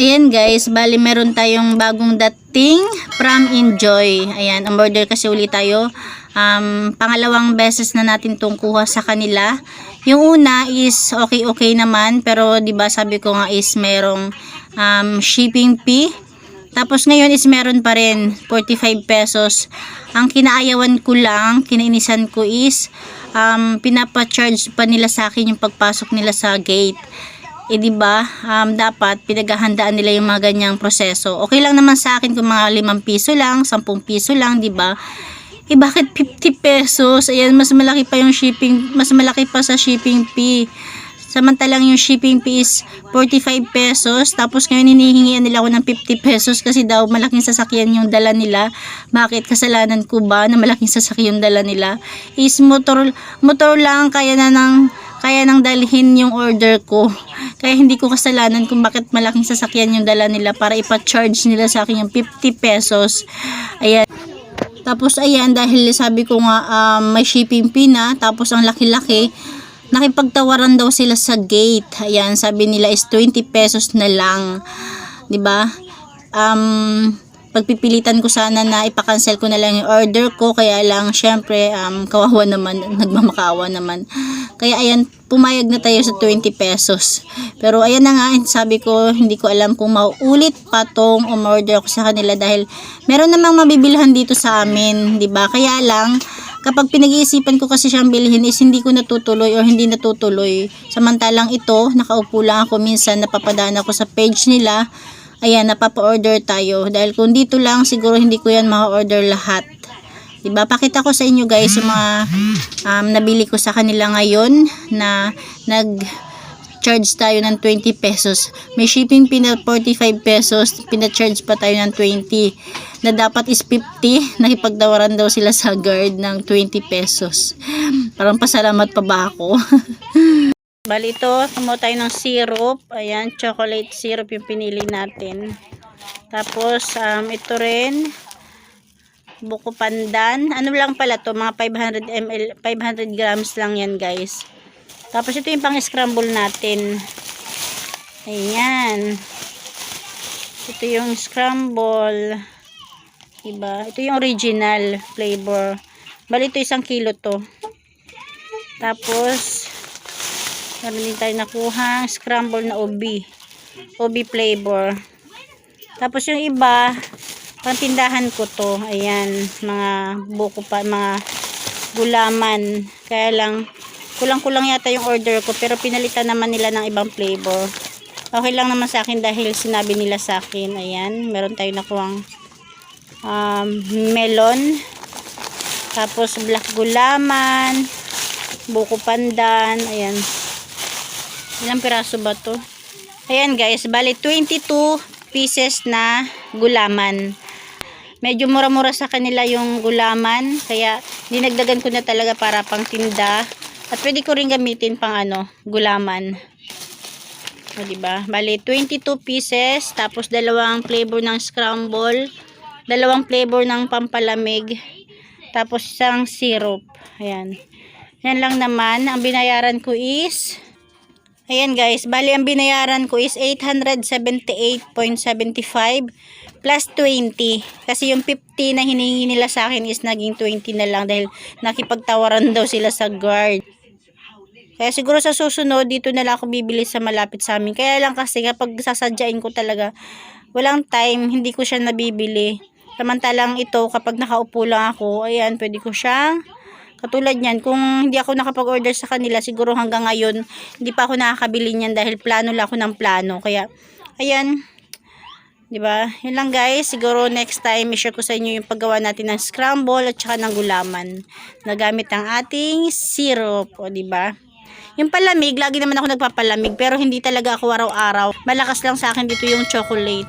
Ayan guys, bali meron tayong bagong dating from Enjoy. Ayan, umorder kasi ulit tayo. Pangalawang beses na natin tong kuha sa kanila. Yung una is okay naman, pero 'di ba sabi ko nga is merong shipping fee. Tapos ngayon is meron pa rin 45 pesos. Ang kinaayawan ko lang, kinainisan ko is pinapa-charge pa nila sa akin yung pagpasok nila sa gate. Di ba, dapat pinaghahandaan nila yung mga ganyang proseso. Okay lang naman sa akin kung mga 5 piso lang, 10 piso lang, di ba? Bakit 50 pesos? Ayan, mas malaki pa yung shipping, mas malaki pa sa shipping fee. Samantalang yung shipping fee is 45 pesos. Tapos ngayon hinihingian nila ako ng 50 pesos kasi daw malaking sasakyan yung dala nila. Bakit? Kasalanan ko ba na malaking sasakyan yung dala nila? Is motor lang kaya nang dalhin yung order ko. Kaya hindi ko kasalanan kung bakit malaking sasakyan yung dala nila para ipa-charge nila sa akin yung 50 pesos. Ayan. Tapos ayan, dahil sabi ko nga may shipping fee na, tapos ang laki-laki, nakipagtawaran daw sila sa gate. Ayan, sabi nila is 20 pesos na lang. 'Di ba? Pagpipilitan ko sana na ipakancel ko na lang yung order ko, kaya lang syempre kawawa naman, nagmamakaawa naman. Kaya ayan, pumayag na tayo sa 20 pesos. Pero ayan na nga, sabi ko hindi ko alam kung mauulit pa tong umorder ko sa kanila dahil meron namang mabibilhan dito sa amin, 'di ba? Kaya lang kapag pinag-iisipan ko kasi siyang bilhin is hindi ko natutuloy o hindi natutuloy. Samantalang ito, nakaupo lang ako minsan, napapadaan ako sa page nila. Ayan, napapa-order tayo. Dahil kung dito lang, siguro hindi ko yan ma-order lahat. Diba? Pakita ko sa inyo guys yung mga nabili ko sa kanila ngayon na nag-charge tayo ng 20 pesos. May shipping fee na 45 pesos, pina-charge pa tayo ng 20. Na dapat is 50. Nakipagdawaran daw sila sa guard ng 20 pesos. Parang pasalamat pa ba ako? Bali ito, kumuha tayo ng syrup. Ayan, chocolate syrup yung pinili natin. Tapos, ito rin, buko pandan. Ano lang pala to, mga 500 ml, 500 grams lang yan guys. Tapos ito yung pang-scramble natin. Ayan. Ito yung scramble. Diba? Ito yung original flavor. Bali ito 1 kilo to. Tapos, meron din tayo nakuha scramble na ubi flavor. Tapos yung iba pantindahan ko to, ayan, mga buko pa, mga gulaman. Kaya lang kulang yata yung order ko, pero pinalitan naman nila ng ibang flavor. Okay lang naman sa akin dahil sinabi nila sa akin. Ayan, meron tayo nakuhang melon, tapos black gulaman, buko pandan. Ayan, ilang piraso ba to? Ayan guys, bali 22 pieces na gulaman. Medyo mura-mura sa kanila yung gulaman, kaya dinagdagan ko na talaga para pang tinda. At pwede ko rin gamitin pang gulaman. O diba? Bali 22 pieces, tapos 2 flavor ng scramble, 2 flavor ng pampalamig, tapos 1 syrup. Ayan. Yan lang naman. Ang binayaran ko is, ayan guys, bali ang binayaran ko is 878.75 plus 20. Kasi yung 50 na hinihingi nila sa akin is naging 20 na lang dahil nakipagtawaran daw sila sa guard. Kaya siguro sa susunod, dito na lang ako bibili sa malapit sa amin. Kaya lang kasi kapag sasadyain ko talaga, walang time, hindi ko siya nabibili. Samantalang ito, kapag nakaupo lang ako, ayan, pwede ko siyang, katulad niyan, kung hindi ako nakapag-order sa kanila, siguro hanggang ngayon, hindi pa ako nakakabili niyan dahil plano lang ako ng plano. Kaya, ayan, diba? Yun lang guys, siguro next time, i-share ko sa inyo yung paggawa natin ng scramble at saka ng gulaman. Nagamit ang ating syrup, o diba? Yung palamig, lagi naman ako nagpapalamig, pero hindi talaga ako araw-araw. Malakas lang sa akin dito yung chocolate.